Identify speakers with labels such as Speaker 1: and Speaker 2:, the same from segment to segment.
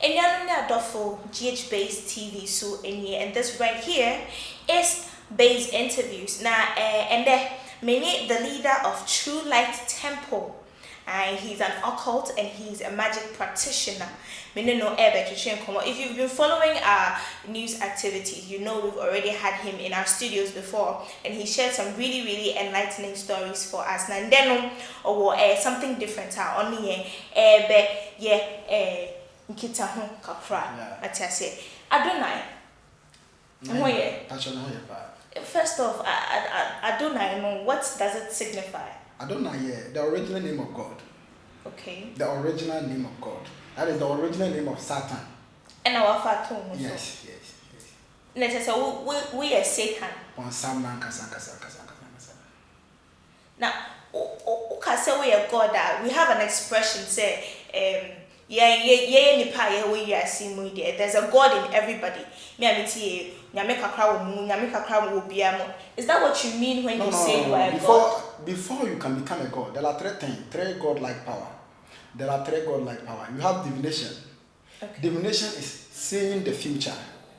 Speaker 1: And you're Adolfo GH Base TV so and this right here is Base interviews. Now and many the leader of True Light Temple. He's an occult and he's a magic practitioner. If you've been following our news activities, you know we've already had him in our studios before, and he shared some really enlightening stories for us. Now, or something different. Only Nkita ho kakra atase Adonai first off Adonai no, what does it signify?
Speaker 2: Adonai, the original name of God.
Speaker 1: Okay.
Speaker 2: The original name of God. That is the original name of Satan.
Speaker 1: And our father.
Speaker 2: Yes.
Speaker 1: Let us say we are Satan. Now, we are God. We have an expression say there's a God in everybody. Is that what you mean when you say you are a God?
Speaker 2: Before you can become a God, there are three things, three God-like power. There are three God-like power. You have divination. Okay. Divination is seeing the future,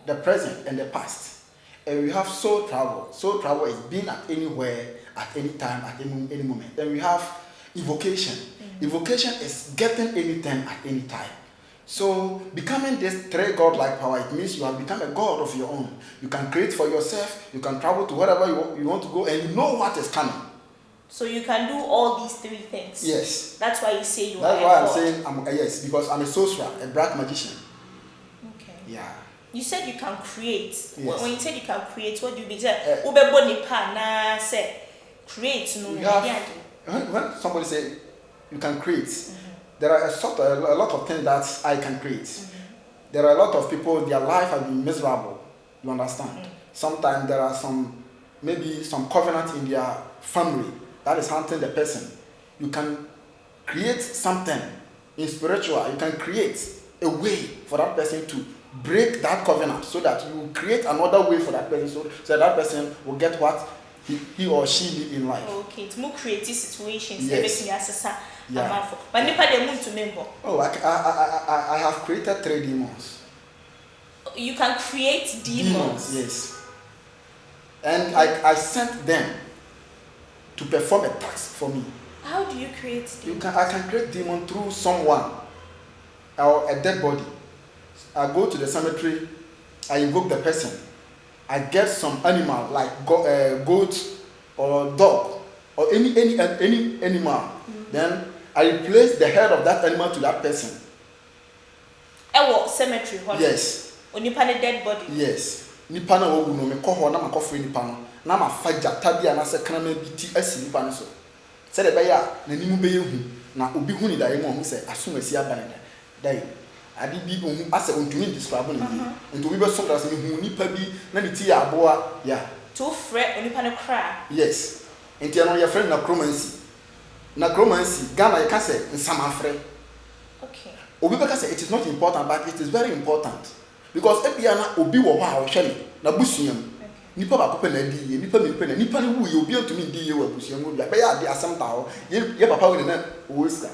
Speaker 2: the present, and the past. And we have soul travel. Soul travel is being at anywhere, at any time, at any moment. Then we have evocation. Evocation is getting anything at any time. So becoming this three God-like power, it means you have become a God of your own. You can create for yourself, you can travel to wherever you want to go, and you know what is coming.
Speaker 1: So you can do all these three things?
Speaker 2: Yes.
Speaker 1: That's why you say you
Speaker 2: are a God. That's why I'm saying yes, because I'm a sorcerer, a black magician.
Speaker 1: Okay.
Speaker 2: Yeah.
Speaker 1: You said you can create.
Speaker 2: Yes.
Speaker 1: When you said you can create, what do you mean?
Speaker 2: When somebody says you can create, there are a lot of things that I can create. There are a lot of people, their life has been miserable. You understand? Sometimes there are maybe some covenant in their family that is haunting the person. You can create something in spiritual. You can create a way for that person to break that covenant so that you create another way for that person so that person will get what he or she need in life.
Speaker 1: Okay, it's more creative situations.
Speaker 2: Yes.
Speaker 1: Yeah. But
Speaker 2: I have created 3 demons.
Speaker 1: You can create demons?
Speaker 2: Yes. And I sent them to perform a task for me.
Speaker 1: How do you create demons?
Speaker 2: I can create demons through someone or a dead body. I go to the cemetery, I invoke the person. I get some animal like goat or dog or any animal. Then I replace the head of that animal to that person.
Speaker 1: Cemetery?
Speaker 2: Yes.
Speaker 1: Nipa dead body?
Speaker 2: Yes. Nipa na wogu no me koho na makofre nipa no na mafaja tabia na se krama biti asi nipa no so. Se de be ya na nimu be yehu na obi hu ni dai mo hu se aso asi abane dai. Adi bi ohu ase ontumi describe no bi. Nto bi be so da se hu nipa bi na ne ti ya aboa ya.
Speaker 1: To fret onipa no cry.
Speaker 2: Yes. Enti ano ya friend na chromancy. Na chromancy Ghana you can say nsamafre.
Speaker 1: Okay.
Speaker 2: Obi be ka say it is not important but it is very important. Because ebia na obi wo ho a wo hwe na busuam. Nipa ba kope na di ye, nipa mi pe na nipa ne wu ye obi antumi di ye wa busuam obi be ya de asem ta ho. Ye papa we na wo ska.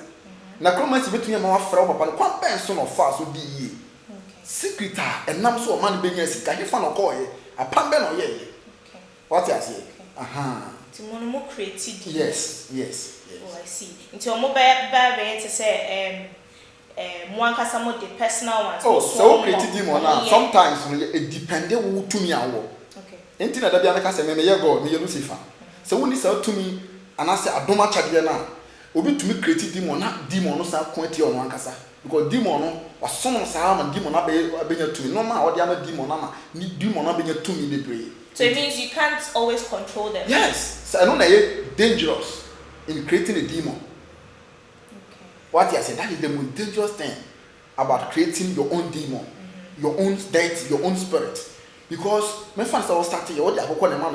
Speaker 2: Na chromancy betunya ma wa fra papa no kwa ben so no fa so di ye.
Speaker 1: Okay.
Speaker 2: Secret a enam so o man be nya sika he fa no ko ye. Apam be no ye.
Speaker 1: Okay.
Speaker 2: What you say? Aha.
Speaker 1: More creative.
Speaker 2: Yes.
Speaker 1: Oh, I see. Into more be to say one customer the personal ones.
Speaker 2: Oh, so creative demon now. Sometimes it depends who to me awo.
Speaker 1: Okay.
Speaker 2: Enti na da bia na ka se me ye God, me ye Lucifer. So woni say to me and I say adoma chade na obi to me creative demon na demon no sa kwati ono ankasa. Because demon no wasono sa ma demon na be nya to me. No ma odi ama demon na ma ni demon na be nya to me dey pray.
Speaker 1: So it means you can't always control them.
Speaker 2: Yes. So I know that dangerous in creating a demon.
Speaker 1: Okay.
Speaker 2: What I said, that is the most dangerous thing about creating your own demon, your own deity, your own spirit. Because my friends are starting your order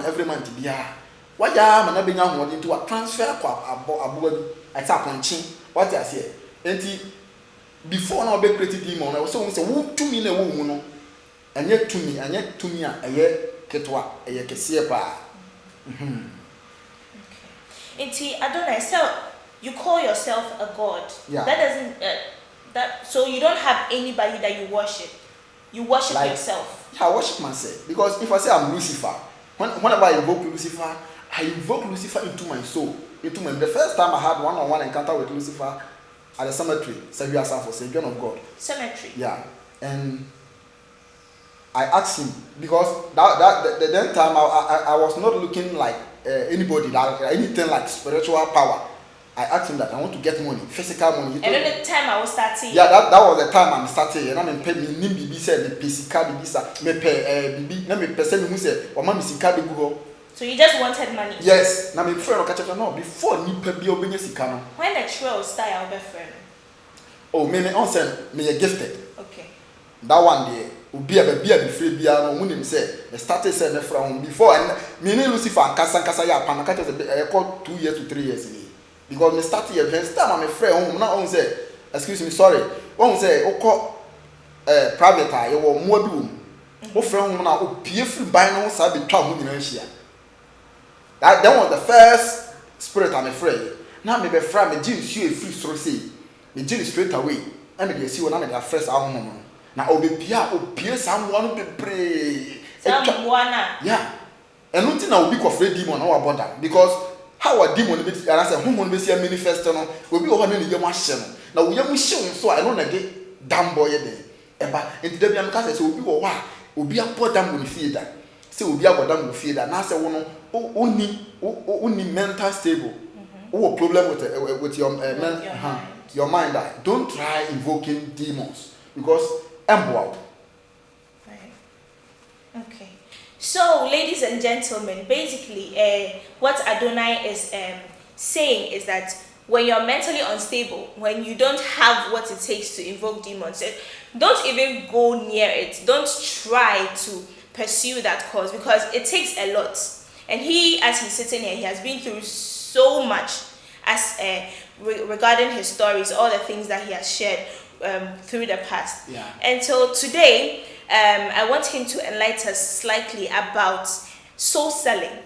Speaker 2: every month to be here. Why ya man be nya into a transfer abo I tap on chin. What I say? Enti before now be creating demon, I was so say who to me na wo no. And yet to me a ketwa kesiye pa.
Speaker 1: Okay. Adonai, so you call yourself a god.
Speaker 2: Yeah.
Speaker 1: That doesn't That so you don't have anybody that you worship. You worship
Speaker 2: Like,
Speaker 1: yourself.
Speaker 2: Yeah, I worship myself because if I say I'm Lucifer, whenever I invoke Lucifer, I invoke Lucifer into my soul, into my. The first time I had one-on-one encounter with Lucifer at the cemetery, Savior for St. John of God.
Speaker 1: Cemetery.
Speaker 2: Yeah, and I asked him because that time I was not looking like anybody that anything like spiritual power. I asked him that I want to get money, physical money.
Speaker 1: And then the time I was starting.
Speaker 2: Yeah, that was the time I'm starting. And I'm pay me bibi say me physical bibi sa me pay bibi na me person who say o ma me sika be go.
Speaker 1: So you just wanted money.
Speaker 2: Yes, na me friend o catch no before ni pa bi obenya sika no.
Speaker 1: When the trail start our best friend.
Speaker 2: Oh, me on say me gifted.
Speaker 1: Okay.
Speaker 2: That one day obi a baby a be free bia no mu nim say the started say me from before and me ne Lucifer kasa ya pa na catch say 2 years to 3 years ni. Because me started events time I'm a friend home now on say excuse me sorry one say oko private you wo mo bi wo mo friend home na o pie free buy no sa be twa ho nyina hia that was the first spirit I'm afraid now me be friend me gin su e free so say me gin straight away and me dey see one na me first ahom na o be pie someone no be pray
Speaker 1: someone
Speaker 2: yeah and nothing na obi kofre demon na wa border because how a demon be and I say who be see manifest no obi o ho na yam ahye no na wo yam hye so I no na de dam boy dey eba enti da bia me ka say obi wo ha obi abodam wo fie da say obi abodam wo fie da na say wo no oni mental stable wo problem with your your mind that don't try invoking demons because embo
Speaker 1: right. Okay. So, ladies and gentlemen, basically, what Adonai is saying is that when you're mentally unstable, when you don't have what it takes to invoke demons, don't even go near it. Don't try to pursue that cause because it takes a lot. And he, as he's sitting here, he has been through so much as regarding his stories, all the things that he has shared through the past.
Speaker 2: Yeah.
Speaker 1: And so today, I want him to enlighten us slightly about soul selling.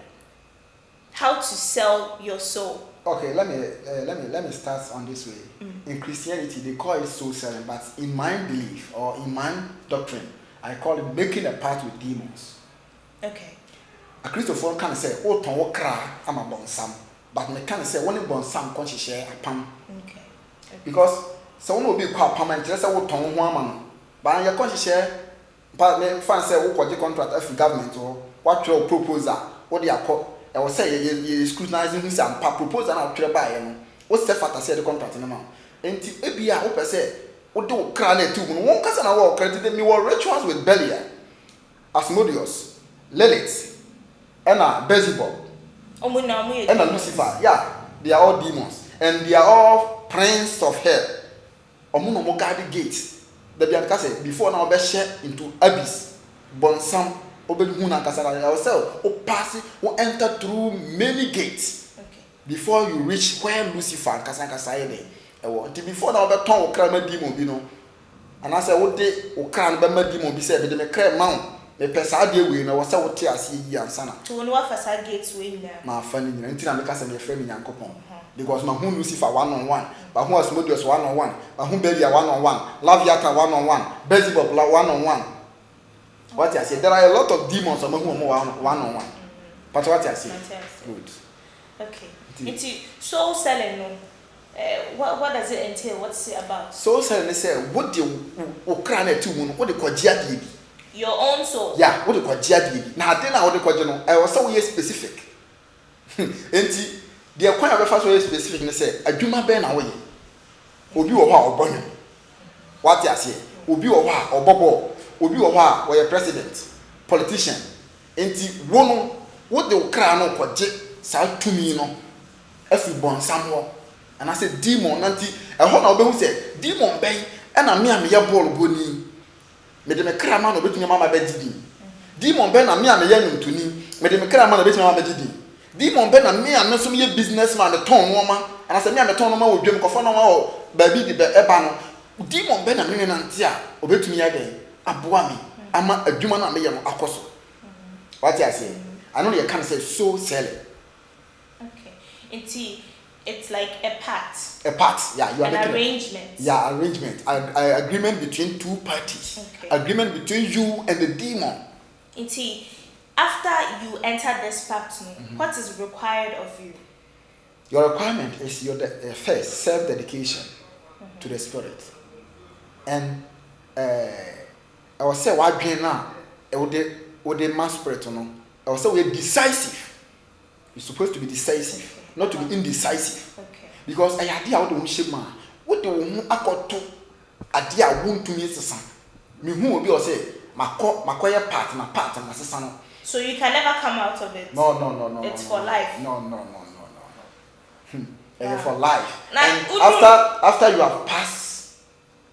Speaker 1: How to sell your soul.
Speaker 2: Okay, let me start on this way. In Christianity, they call it soul selling, but in my belief or in my doctrine, I call it making a pact with demons.
Speaker 1: Okay.
Speaker 2: A Christopher can say, "Oh, ton kra, I'm a bonsam," but me can say, "One bonsam can share a pam."
Speaker 1: Okay.
Speaker 2: Because someone will be quite permanent. Just say, "Oh, ton woman," but you can share. But me fan say, "Oh, what the contract of government or what your proposal? What they are called?" I will say, "You scrutinizing who's and proposal and I'll buy him." What's the fact I say the contract in the mouth? And if you are open, say, "What do crown it too?" One cousin I will credit me were rituals with Belial, Asmodeus, Lilith, and Beelzebub, and Lucifer. Yeah, they are all demons, and they are all prince of hell. Omuno mo guard gates. The Bianca before now be share into abyss, bonsam, obedihuna kasara yourself, or pass it, or enter through many gates.
Speaker 1: Okay.
Speaker 2: Before you reach where Lucifer and Kasaka say until before now be ton okrama demon bi no. And I say what dey okran be ma demon bi say be me kra mount. Me pesa de we na wo say wo te ase yi ansana.
Speaker 1: To no facade gates we na.
Speaker 2: Ma fa ni nyina ntina me ka say me frɛ me Nyankopɔn. Because my who Lucifer one-on-one, my who Asmodeus one-on-one, my who Belial one-on-one, Laviata one-on-one, Beelzebub one-on-one. What I say, there are a lot of demons among whom one-on-one. But what I say, good.
Speaker 1: Okay. It's soul selling. What does it entail? What's it about?
Speaker 2: Soul selling say what the Ukraine to moon, what the Kojiadi.
Speaker 1: Your own soul.
Speaker 2: Yeah, what the Kojiadi. Now then I what the Kojano. I was so specific. Enti the point of first way specific ne say adwuma ben na wo ye obi wo ho a obonyo what you say obi wo ho a obobo obi wo ho a wo ye president politician enti wo no wo de kra no koje sa tumi no afi bonsam ho and I say demon nanti e ho na obehu say demon ben e na me ye ball boni me de me kra ma no betumi mama be didi demon ben na me ye ntuni me de me kra ma no betumi mama be didi demon be na me am so me businessman the ton no ma and I say me am ton no ma wo dwem kofo no ma wo baabi di be eba no demon be na me nante a obetumi ya den aboa me ama adwuma na me ye no akoso what you say I know you can say so sell it.
Speaker 1: Okay. Enti it's like a pact.
Speaker 2: A pact, yeah. You are
Speaker 1: An
Speaker 2: making
Speaker 1: arrangement.
Speaker 2: Yeah, arrangement. Agreement between two parties.
Speaker 1: Okay.
Speaker 2: Agreement between you and the demon.
Speaker 1: Indeed, after you enter this pact, what is required of you?
Speaker 2: Your requirement is your first self-dedication to the spirit. And I was say why being now with the mass spirit, I was say we're decisive. You're supposed to be decisive, not to be indecisive.
Speaker 1: Okay.
Speaker 2: Because I had the out shema. What do you got to a dear wound to me? Me who will be or say my quiet part, my sister.
Speaker 1: So you can never come out of it.
Speaker 2: No.
Speaker 1: It's for life.
Speaker 2: No. It's for life.
Speaker 1: Now,
Speaker 2: and after you have passed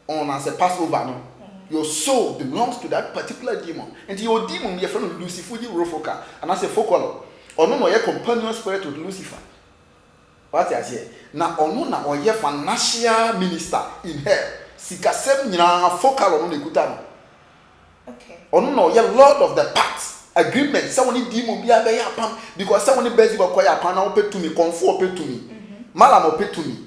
Speaker 2: on as a Passover, your soul belongs to that particular demon. And your demon, your friend Lucifer, you rofoka, and as a focal, or no, your companion spirit with Lucifer. What I say now, or your financial minister in hell, Sikasem, focal on the Kutano.
Speaker 1: Okay.
Speaker 2: Or no, your lord of the pact. Agreement, someone demon be a pam because someone busy about quiet pan pay to me, comfort pay to me, malam pay to me,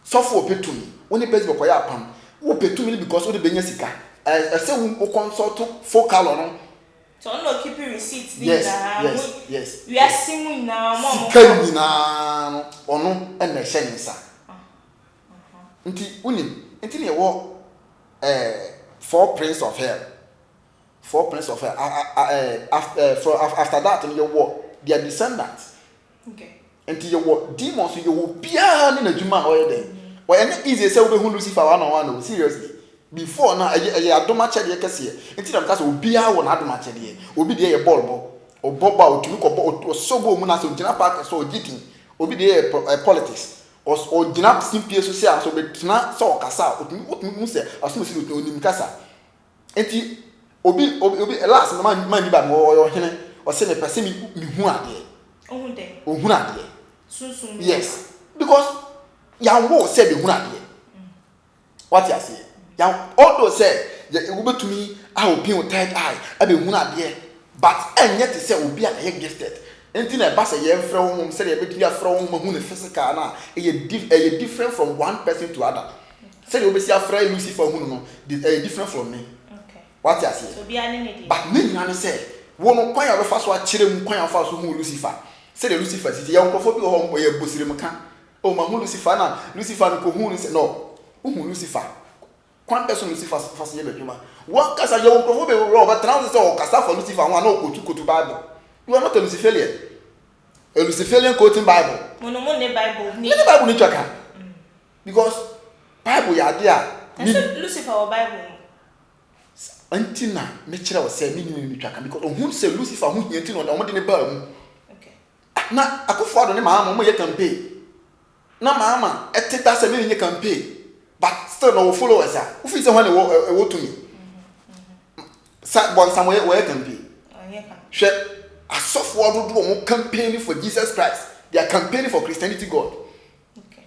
Speaker 2: software pay to me, only busy about quiet pan, who pay to me because of the Benyasika. I say, who consult to focal on.
Speaker 1: So, I'm not keeping receipts.
Speaker 2: Yes.
Speaker 1: We are singing now,
Speaker 2: Mama. Or no, and the shining sir. Until you walk 4 prince of hell. 4 prince of hell. After that, in your war, they are descendants.
Speaker 1: Okay.
Speaker 2: Until your war, demons, you will be in a Juma or there. Or any easy say, we Lucifer 1 seriously. Before now, I don't match the Cassia. Until I'm cast will be our one match here. Will be there a ball or bob to look or so munas or Jana Park so getting. Will be there politics or Jana simply so say, so be not so Casa or Musa or Smith in Casa. Until Obi last man be bad more or send a person who are there. Oh, who are there? Yes, because young wo said the who are there. What you say? Young although said, it will be to me, I will be on third eye, I be who are there. But and yet to say, will be a gifted. Anything a bass a year from said a bit from whom the physical now, a different from one person to other. Said you will be a friend Lucifer who different from me. What you say?
Speaker 1: So be an enemy.
Speaker 2: But me and say, one quite a fast watch children quite fast who Lucifer. Say the Lucifer is young for home where you bossy can. Oh, my Lucifer now, Lucifer who said no. Who Lucifer? One person Lucifer first year human. One cast a young prophet Robert Trans or Cassa for Lucifer one or to Bible. You are not a Luciferian. A Luciferian quoting Bible.
Speaker 1: Monomone Bible.
Speaker 2: Need the Bible need because Bible ya dear.
Speaker 1: Lucifer or Bible.
Speaker 2: Until now, Mitchell was saying, because who say Lucifer who he on the one in the burn.
Speaker 1: Okay.
Speaker 2: Now, I could follow him, Mamma, you can pay. Now, Mamma, at 10,000 million you can pay, but still no followers. Who is the one who wrote to me? Sat one somewhere where I can pay. Share a software campaigning for Jesus Christ. They are campaigning for Christianity God.
Speaker 1: Okay.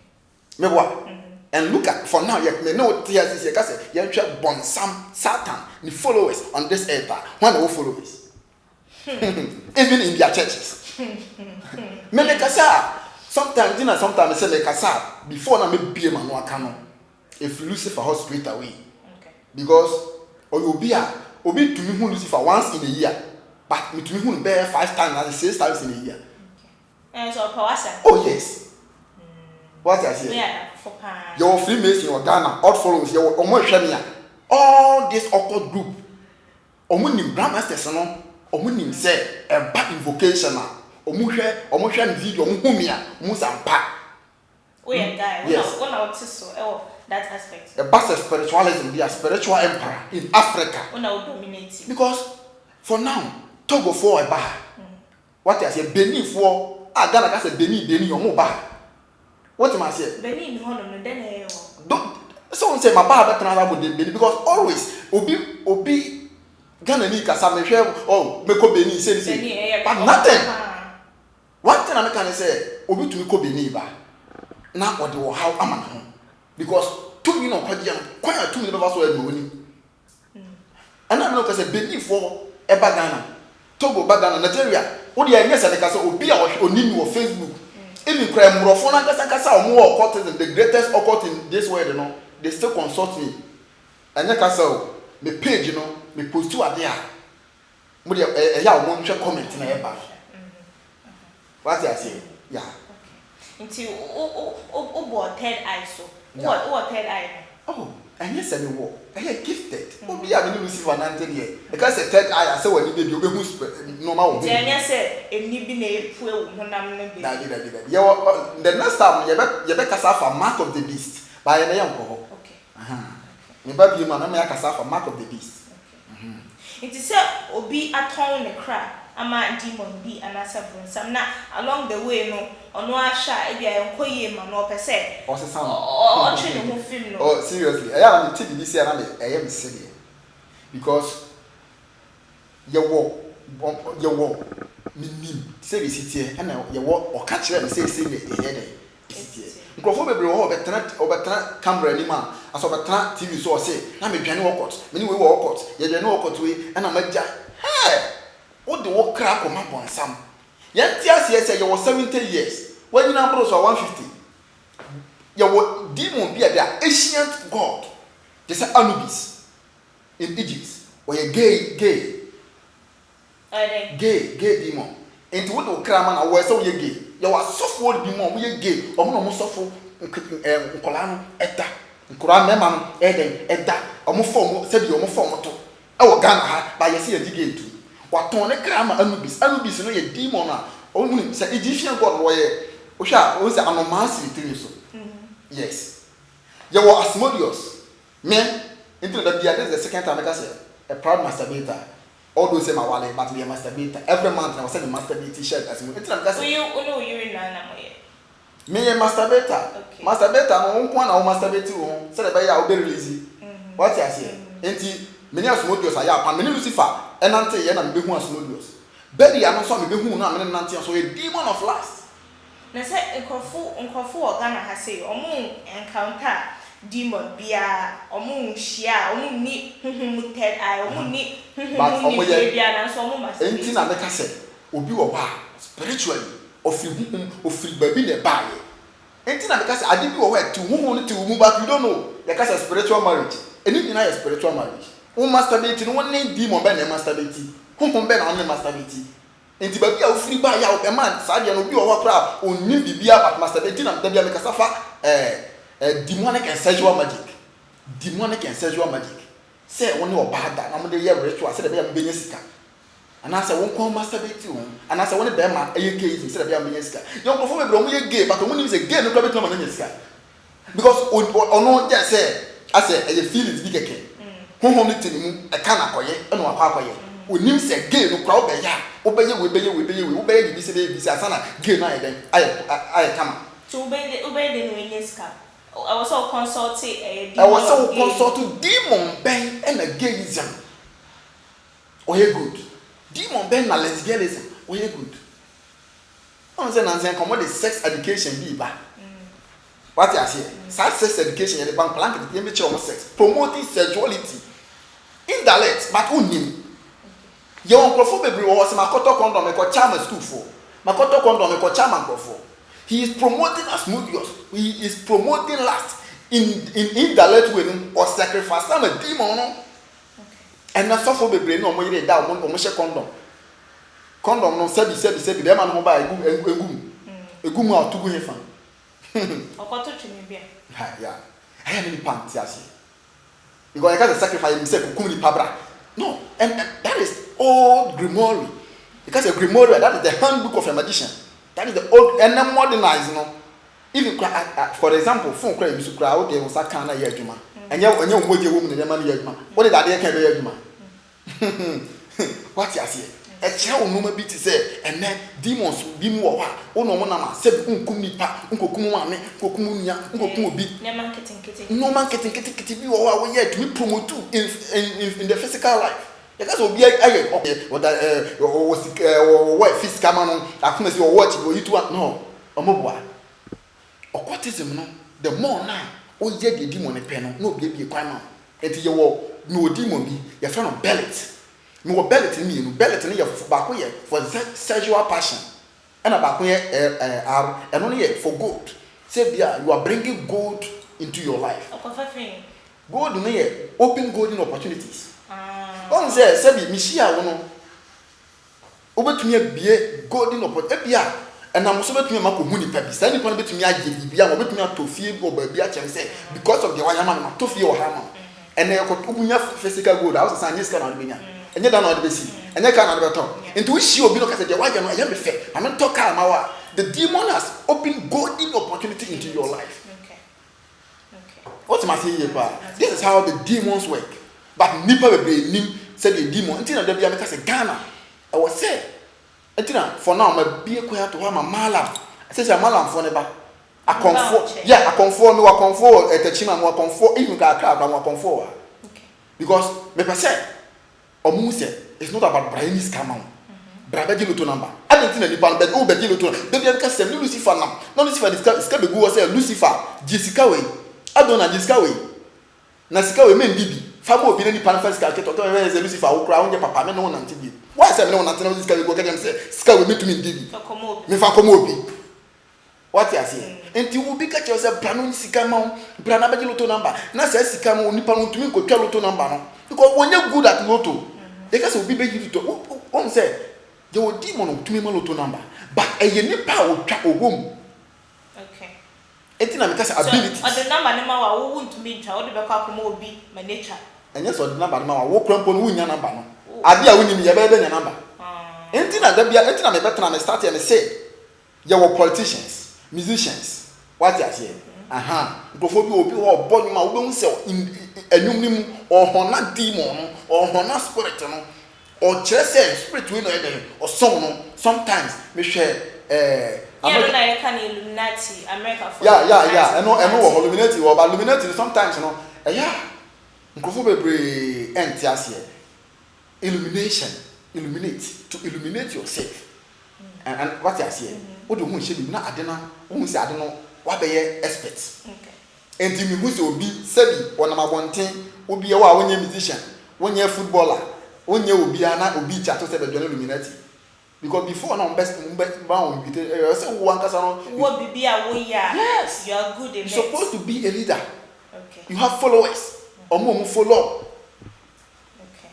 Speaker 2: Me what? And look at for now, you may know tears is a you try born some Satan, the followers on this earth, one of followers. Even in their churches. Sometimes say like before I may be a man who can if Lucifer has straight away.
Speaker 1: Okay. Because
Speaker 2: or you'll be to me who Lucifer once in a year, but to me who bear 5 times and 6 times in a year.
Speaker 1: And so
Speaker 2: oh yes. What I say? Your Freemason or Ghana, all followers, your Omo all this awkward group. Omunim grandmasters no, omunim say a bad invocation na. Omuhwe video omuhumia, musampa.
Speaker 1: We a guy, yes. One out so that aspect.
Speaker 2: A bad spiritualism, be a spiritual emperor in Africa.
Speaker 1: One out dominating.
Speaker 2: Because for now, Togo for a bar. What I say, Benin for Ghana can say Benin or Moba. What am I saying?
Speaker 1: Benin no then
Speaker 2: someone say my bar better with Benin because always Obi Ghana ni kasa me hwe meko Benin say but nothing. One thing I can say Obi to me ko Benin ba na odi wo how amana because to me no kwaje kwanya to me never so e no ni and I know say Benin for e ba Ghana Togo ba Ghana Nigeria odi anya say kasa Obi a oni ni wo Facebook Even crime Rofona Kasa more occultism, the greatest occult in this world, you know, they still consult me. And you can say, me page, you know, me post to a there. But yeah, one shall comment in a bar. What I say? Yeah.
Speaker 1: Until what third eye so. What third eye?
Speaker 2: Oh, and yes, I know. I had gifted. Oh, be a new Lucifer Nantel here. Because the third eye, I saw when you did your normal.
Speaker 1: Jania said, a nibine fuel when I'm
Speaker 2: the next time you better suffer mark of the beast by a young coho.
Speaker 1: Okay.
Speaker 2: You better be man, I can suffer mark of the beast.
Speaker 1: It is said, or be a tone the crab. A man demon be an answer from some not along the way, no, or no shy, if I am quay man or per se,
Speaker 2: or some
Speaker 1: or children who film.
Speaker 2: Oh, seriously, I am the TV this year, I am silly because your walk, me, say city, and your walk or catch them, say, head. Probably all better camera any man, as of a TV so say, I'm a general court, many will walk out, you know, court way, and I'm a jack. Hey! What the walk crack on my point, Sam? Yet, yes, you were 70 years. When you number was 150, you were demon be the ancient god. Just Anubis in Egypt, where a gay demon. Into what the craman or so ye gay. You are so full demon, we gay, or no so full Colano, Etta, Koran Meman, Eden, Edda, or Mufom, said you Mufom to our Ghana by a sea again too. What on a cram Anubis, Anubis, no, a demon, only say Egyptian god warrior, Osha, was an anomaly to you so. Yes. You were Asmodeus, men, into the second time I say, a proud masturbator. All those in my wallet, but we are masturbator. Every month I was sending masturbate t-shirt as well.
Speaker 1: You know you're in Nana.
Speaker 2: Me a masturbator. Masturbator, one or masturbate to said by our very lazy. What I say? Ain't many Asmodeus I have, and many Lucifer, and Auntie and be one Asmodeus. Betty, I know some be who now, and Nancy, so a demon of lust.
Speaker 1: Na say nkofu Ghana ha say omo encounter demon bia omo nhia omo ni huhum third eye omo ni huhum ni bia na so omo mas
Speaker 2: enti na meka say obi wo ba spiritually ofiri baby le bae enti na meka say ade bi wo wa ti huhum ni ti mu but you don't know the case of spiritual marriage eni ni na spiritual marriage won masturbate no won ni demon be na masturbate huhum be na on masturbate enti ba bia ofiri ba ya o man sa de no bi o wa pra onni bibia but masturbate na da bia meka safa demonic and sexual magic. Demonic and sexual magic. Say one or bad that I'm the year ritual, said the being sika. And I said, won't call masturbate you. And I said, one of them are a case instead of being sika. You don't perform a bromy gay, but when you say gay, no problem to my sky. Because or no, just say, I said, a feel is big again. Who only tell him a can acquire and no papa. When you say gay, no crowd, obey you, obey you, this Asana, gay night, then I come.
Speaker 1: To obey the Winneska. I was so consulted.
Speaker 2: I was so consulted demon ben and a gayism. Oh, you good. Demon ben and lesbianism. Oh, you good. I'm saying, come on, the sex education be back. What I say? Sex education in the bank blanket, the image of sex, promoting sexuality. Indirect, but only. Your uncle for baby was my cotton condom, a charm school for. My cotton condom, a charm for. He is promoting Asmodeus. He is promoting lust in indirect way or sacrifice. I'm a demon. Okay. And that's all for the brain. No more you down. No more condom. Condom no sabi. Them man buy a gum out to go here fan.
Speaker 1: Or to me be.
Speaker 2: Yeah. I have any pants. Yes. Because I got to sacrifice himself. Kumi pabra. No, and that is old grimoire. Because a grimoire that is the handbook of a magician. That is the old and then modernized, you know. Even for example, phone credit you crowd there was a kind of yajuma. And you would your woman in the money yajuma. What did that can be yajuma? What you say? A child no be to say, and then demons be more. Oh no, Mama said, Unkunipa, Unkokumane, Kokumunia, Unkokubi. No marketing, kitty, or yet to be promoted in the physical life. Because will be okay, or that what fish come on, I come as you watch, go you to no, or mobile. Occultism, no, the more now, oh, yet the demon a pen, no baby a crime. And you will no demon be your friend of bellet. No bellet in me, no bellet in your back for sexual passion. and about and only for gold. Say you are bringing gold into your life. Gold may open golden opportunities. Don't say Mishia wono. Over to me be golden opportunity. And I'm so bet me mako muni pepi. Send upon bet me a give be a bet me to feel or be a chance because of the Wayaman to feel hammer. And they could ubunya physical good. I was a Sanis can Albania. And you don't know the basic. And you can't talk. Into which you will be look at the Wayan. I am fair. I'm not talking. The demon has opened golden opportunity into your life. What's my say here? This is how the demons work. But Nipa will said the demon. Until the Bible say Ghana. I was say. Until for now, my be quiet to have my malam. I say a malam for never. I comfort. Yeah, I comfort. No, I comfort. At the chima, I comfort. Even got a crowd, I comfort. Because me say, Omuse it's not about Brahim scam on. Brabeji Luto number. I don't think any pan bed. Oh, Beji Luto. Don't be a Lucifer now. No Lucifer. This can be go say Lucifer. Jessica way. I don't know Jessica way. Nasika way men bibi. Fabo be any pan first calculator. Don't know say Lucifer. Who cry on your papa. Me no one until you. Why say no one until this guy go get them say. Sika way me to me bibi. Me fa komobi. What you say? Enti wo bi catch yourself plano sika ma brana Beji Luto number. Na say sika ma oni pan to me go twa Luto number no. Because when you good at Luto, they can say obi Beji Luto. Who say there were demon to me Luto number, but a nipa will trap a womb.
Speaker 1: Okay.
Speaker 2: It's not because ability.
Speaker 1: So, the number I won't be child will be my nature.
Speaker 2: And yes, the number I walk on win your number. I did win your better than your number. Anything that be anything I'm better than start and say, you were politicians, musicians. What you say? Before you will be all born my own self in a new or honor demon or honor spirit. Or just spirit will or someone sometimes we share
Speaker 1: I can Illuminati America for
Speaker 2: I know Illuminati or Illuminati sometimes illuminate yourself and what you say what do should be not I don't know what they expect and you will be sebi or number 1 thing will be a musician 1 year footballer onye obi ana obi cha to say be Illuminati because before now best bound with say one kasa no
Speaker 1: what bibia wo ya
Speaker 2: yes
Speaker 1: you are good in
Speaker 2: you're supposed to be a leader.
Speaker 1: Okay,
Speaker 2: you have followers omo follow. Okay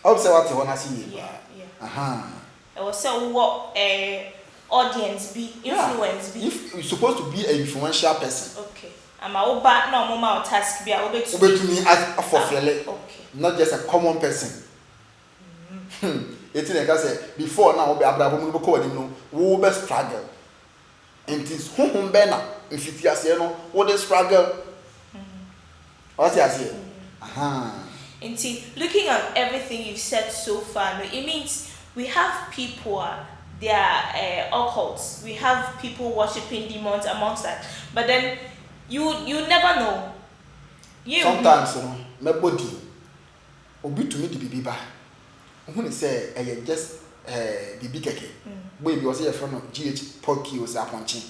Speaker 2: I would say what you wanna see.
Speaker 1: Yeah I was say what audience be influence be
Speaker 2: if you're supposed to be an influential person.
Speaker 1: Okay I'm a oba na omo ma task be a
Speaker 2: obetumi as for fele.
Speaker 1: Okay
Speaker 2: Not just a common person. It's like I said before now, be Abraham will call him no, we will struggle. And it's home banner in 50 years, you know, what they struggle. What you say?
Speaker 1: And see, looking at everything you've said so far, it means we have people, they are occults, we have people worshipping demons amongst that. But then you never know.
Speaker 2: Sometimes, you know, my body, obi to me the bibiba. Who say I just bibi keke. Boy, you was here from GH Porky was Aponchi.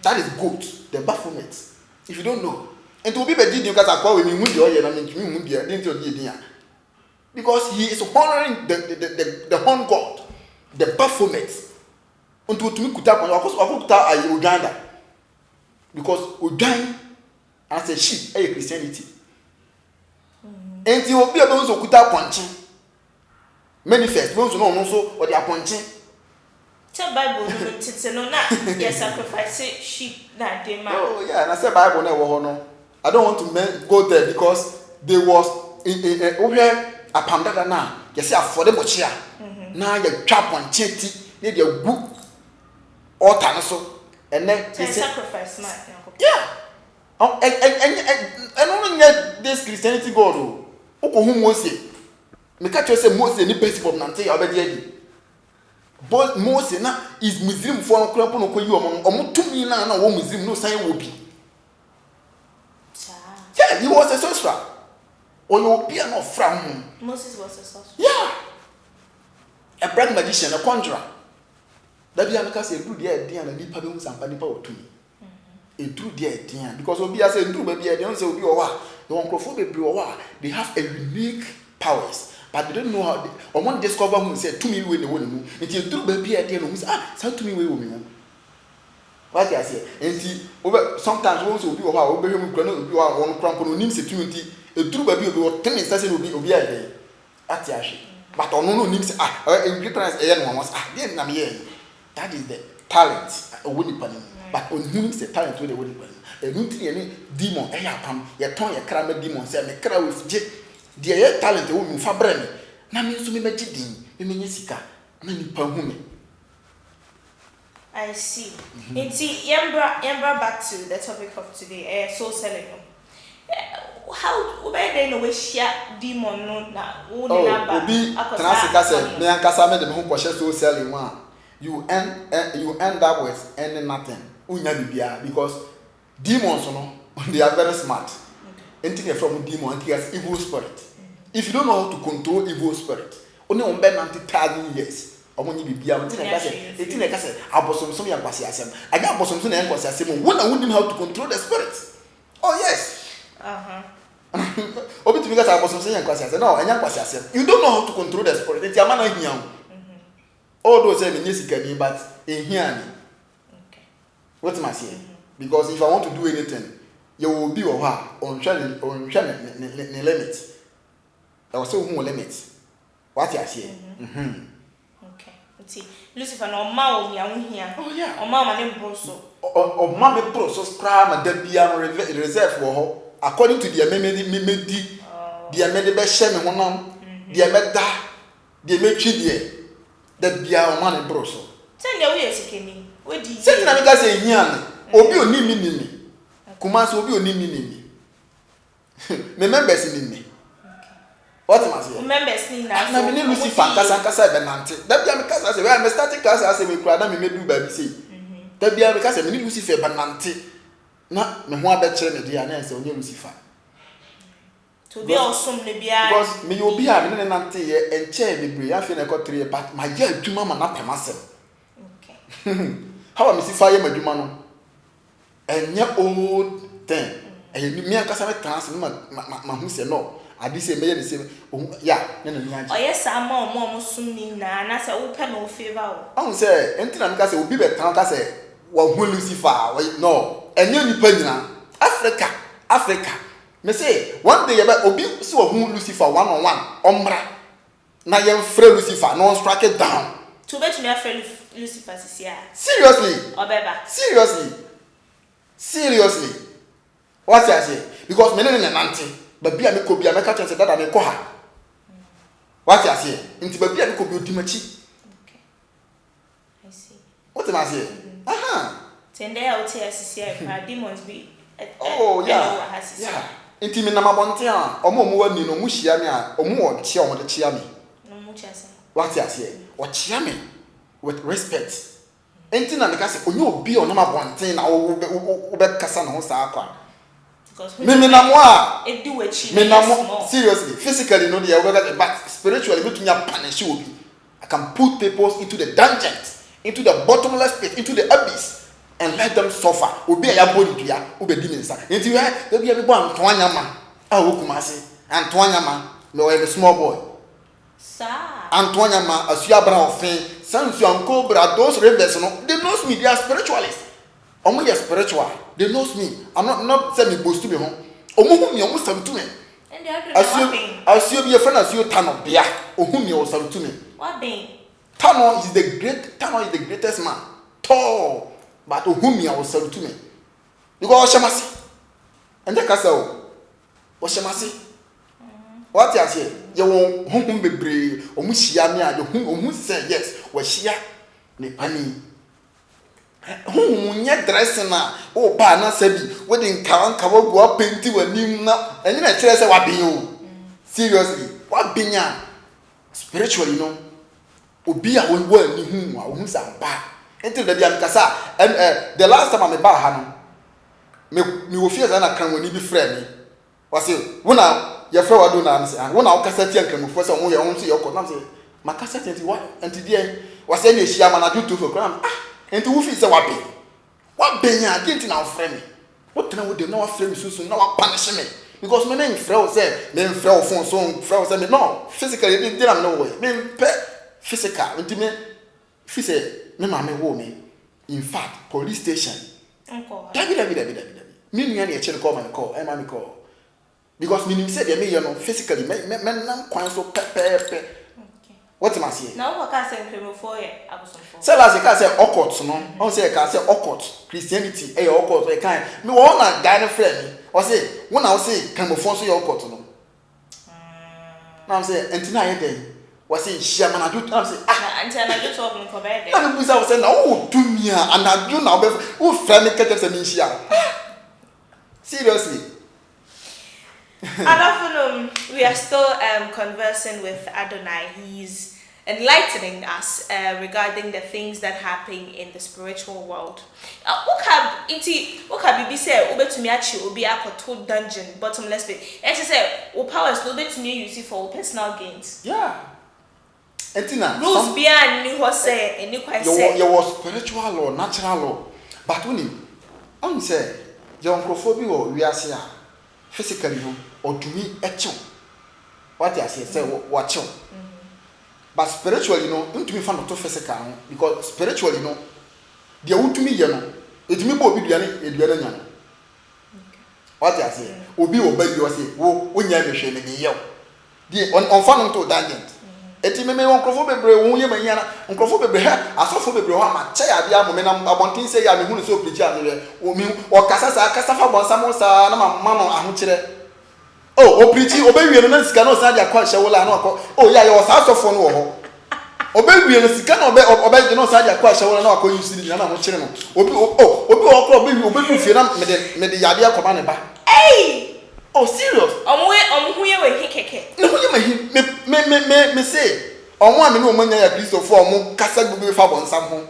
Speaker 2: That is good. The Baphomet. If you don't know, and to be better, you guys are calling me Mundi and I mean, because he is honoring the horn god, the Baphomet. Until to me, could tap on your course, Uganda. Because Uganda as a sheep, a Christianity. And you will be able to put up punching. Manifest, those who know also what they are punching.
Speaker 1: Tell Bible, yes, sacrifice sheep that they might.
Speaker 2: Oh, yeah, and I said Bible never honor. I don't want to go there because there was a panda now. You see, for the butcher. Now you trap on chetty, need your book or tanaso, and then
Speaker 1: sacrifice,
Speaker 2: yeah. And only get this Christianity God. Who Moses? Me catch you say Moses ni basic of Nante already. But Moses na is Muslim for no no ko yi omo tumi na wo Muslim no sign wo bi. Yeah, he was a sorcerer. Or you be an from
Speaker 1: Moses was a sorcerer.
Speaker 2: Yeah. A black magician, a conjurer. That be an case do there and the people who some people to me. A true dear because Obi has a true baby, they don't say Obi or what, the Oncrophobe, they have a unique powers. but they don't know how or one discover who said to me when they want to move until you do baby idea no say to me we will what I say and sometimes also be how we be no be one cramp no nim security e duru baby obi 10 minutes say obi idea ati ahwe but no nim say e difference e no was dey na me that is the talent woni pani but on who say talent wey dey woni pani e no tin any demon e ya pam ye ton ye kra ma demon say me kra we je de ye talent wo mi fa bra me na me nso me ma gidin me menye sika na ni pa hu me.
Speaker 1: I see. Yembra back to the topic of today, soul selling. How they know we share demon no na wo na ba
Speaker 2: obi transika say me ankasa me de me ho kwhye soul selling one you end up with any nothing unya bibia because demons no they are very smart. Anything from demon and has evil spirit. If you don't know how to control evil spirit only on be 90,000 years omonyi bibia mtina say etina ka say abosom ya kwase asem aga abosom na enkwase asem wona wonim how to control the spirit. Oh yes. Obi to because abosom ya kwase asem no enya kwase asem you don't know how to control the spirit enti amana hia all those say me nyesikani but ehia ni okay what am I saying because if I want to do anything you will be on limit I was so limit what I say
Speaker 1: see Lucifer no ma o nya wo hia
Speaker 2: oh yeah
Speaker 1: o ma ne broso
Speaker 2: o ma me broso scram da bia reserve wo ho according to the memedi the memedi be hye me honam the memeda the metwi da bia o ma ne broso
Speaker 1: send ya wo yesikeni we di
Speaker 2: send na me ka say hia ne obi oni mi kuma so obi oni mi me members ni what am I saying?
Speaker 1: Members ni na
Speaker 2: na me ni Lucifer kasa be nante da bia me kasa say we am starting kasa say me kura na me medu ba bi say da bia me kasa me ni Lucifer be nante na me ho abekere me dia na say onye Lucifer
Speaker 1: to be awesome ne bia
Speaker 2: because me obi a me ne nante ye enche bebre afi na ekotre but my ya adwuma ma na pemasem okay how am I see fire my adwuma no enye old thing and me akasa me trans ma hu say no adi say me dey say ya na na nyaje
Speaker 1: oh yes ama omo sumni na say wo pe no favor o
Speaker 2: I say entina me ka say obi be tan ka say wa hu Lucifer no enye nipa nyina Africa me say one day obi say wa hu Lucifer one on one omra na ye free Lucifer no strike it down
Speaker 1: to bet me afraid Lucifer sisia
Speaker 2: seriously
Speaker 1: obeba
Speaker 2: seriously what I say because me ne nante ba bia me ko bia me ka chance dada me ko ha what I say nti ba bia me ko bi odimachi
Speaker 1: okay I see
Speaker 2: what am I say
Speaker 1: tende ya uti asisia demons be
Speaker 2: oh yeah nti me na mabonte a omo wani no mu hia me a omo wo chia omo de chia me
Speaker 1: no mu chia say
Speaker 2: what I say o chia me with respect nti na me ka say onye obi o na mabonte na wo be kasa na ho sa akwa me na mo a
Speaker 1: e di wachi
Speaker 2: me na mo seriously physically no dey but spiritually me tunya punish obi I can put people into the dungeons into the bottomless pit into the abyss and let them suffer obi ya body dua obedi mensa enti we bia be bo anto anyama a wo kumase anto anyama me we small boy
Speaker 1: sir
Speaker 2: anto anyama asu abra ofin sansu anko bra those rebels no they knows me they are spiritualists omo ye spiritual they knows me I'm not say me boast to me home omo hu me omo sam to me
Speaker 1: and they are
Speaker 2: asu be your friend asu tano bia ohu me o sam to me
Speaker 1: what being
Speaker 2: Tano is the greatest man tall but ohu me o sam to me because shemasi and the castle o shemasi what you say you won hum bebre omu hia me a omu say yes we hia ne pani nye dressing na o ba na sabi we dey nka go painti wanim na enye na kire say wa bin o seriously wa bin ya spiritually no obi a won wa ni hu a hu sa ba enti da bia mkasa the last time I ba ha no me wo fie za na kan woni bi frɛ me wa say wona ye frɛ wa do na say wona o kasa tia kan mfo say won ye won say yoko na say makasa tia wa enti dia wa say na ehia ma na do to for kram enti wo fi say wa be ya genti na frɛ me wo tena wo de na wa frɛ me susu na wa punish me because me name frɛ say me frɛ wo phone so frɛ say me no physically me dey am no way me pɛ physical nti me fi say me ma me wo me in fact police station dabi me nua na e kire call man call e ma me call because me nim say dey me you know physically me nam kwan so pɛ what am I saying
Speaker 1: now what can say criminal for abosomfo
Speaker 2: say last say occult no on say ka say occult Christianity e occult e kan me wo na guy no friend me o say wo na o say criminal so your occult no now say entina ye dey wo say shia manaju am say
Speaker 1: antinaju to ogun ko be dey
Speaker 2: na me say na wo do me anaju na wo friend me kete say me shia seriously
Speaker 1: we are still conversing with Adonai. He's enlightening us regarding the things that happen in the spiritual world. What can be said? Ube to me actually will be a dungeon, bottomless pit. And she said, "O powers will be to me use it for personal gains."
Speaker 2: Yeah. Entina
Speaker 1: rules beyond you was say and you quite say.
Speaker 2: You was spiritual law, natural law, but when you say your uncrophobia or we are say physically or to me echo. What I say watch you. But spiritually, you know, into me find to physical because spiritually, you know, the to me, you know, it me bo bi duane nya. What I say, obi obey you say, wo nya behwe me ye. The on fan to dungeon. Eti me onkrofo bebre wo ye manya na onkrofo bebre ha asofo bebre ho ma che ya bia mo me na abontin say ya me hu no so preach am we o mi o kasa fa bonsam sa na ma no ahokire. Oh, o preach obewie no na sika no sa dia kwa hyewola na akọ oh ya o sa asofo no wo ho obewie no sika na obe no sa dia kwa hyewola na akọ yusi ni na ahokire no obi okro obewie fie na me de yade akoba ne ba.
Speaker 1: Hey!
Speaker 2: Oh, serious?
Speaker 1: Who ye we keke.
Speaker 2: No, me say. Omo me no manya ya Kristo for omo kasa gbugbe fa bon sam ho.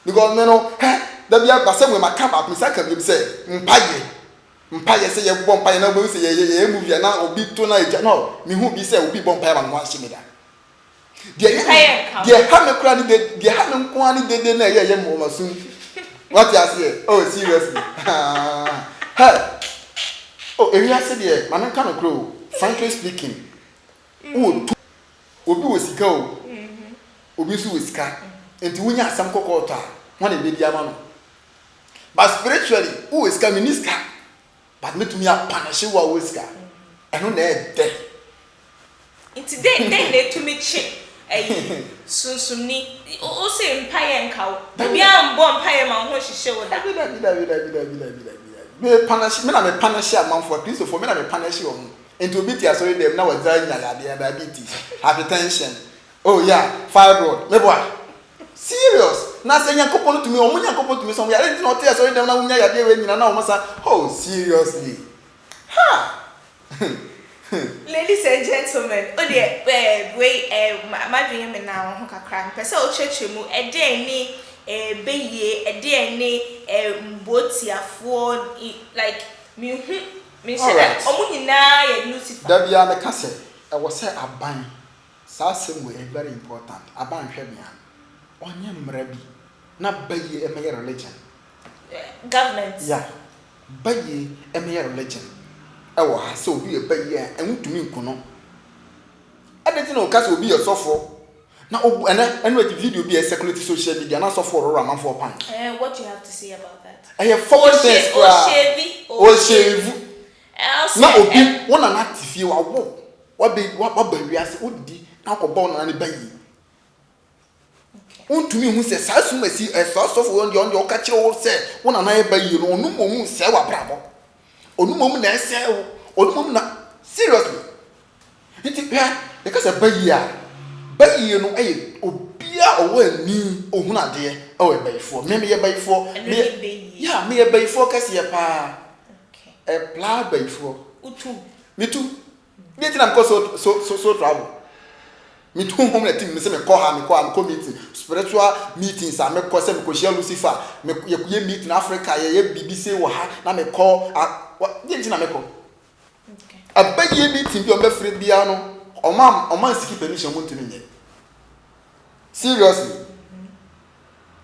Speaker 2: Because me no, da bia ba say we makam up me saka bi say mpaye say ye bo mpaye na bo say ye movie na obi to na eja no me hu bi say obi bo mpaye ba no ahye me da. Die ha me kura ni de ha me nko ani de na ye mo masun. What you say? Oh, seriously. Hey. Oh, area said there, man can grow. Frankly speaking, obi wosika o. Obi su wosika. Enti wunya asam kokota. One e be ama no. But spiritually, who is coming niska? But me to me a punish wa wosika. Eno na e de.
Speaker 1: Enti de to me che. Sunsumni. O se mpaye nka o. Obi a mbo mpaye ma ho hihye wo da.
Speaker 2: Me punish me na me punish am for Christ for me na me punish you into obiti asori dem na wazai nya ya diabetes hypertension oh yeah fibroid me boy serious na say yakopon to me omunya yakopon to me so we are not there asori dem na unya ya de we nyina na omosa oh seriously ha
Speaker 1: Ladies and gentlemen, oh dear, my dream now ho kakra pese o chechemu e de ni beye e de ni mbotiafo like me say omo nyina ya Lucifer
Speaker 2: da bia me ka say e wo say aban sa asem we very important aban hwe bia onye mmara bi na beye e me religion
Speaker 1: government
Speaker 2: yeah beye e me religion ewo ha so obi e beye enwutumi nkuno adeti na o ka so obi e sofo na enu video be a circulate social media na so for rora man for pan.
Speaker 1: What do you have to say about that?
Speaker 2: I have focus o shave. Na obi wona na tifie wa wo ba wiase odi na ko na ne bayi. Untumi hu se sa sumasi so for on the ka kire wo se wona na e bayi no onu momu se wa brabo. Onu momu na ese onu momu na seriously. Iti because a bayi bayi no eh obia owo ani ohuna de e o bayifo me ye bayifo me yeah me ye bayifo kase ye pa okay e pla bayifo
Speaker 1: utu
Speaker 2: me tu me tin am ko so travel me tu home na team me se me call ha me call meeting spiritual meetings am me call se me ko share Lucifer me ye meet in Africa ye BBC wo ha na me call ye tin na me call okay abayi meeting bi o me free bia no Oman seek permission want to me. Seriously.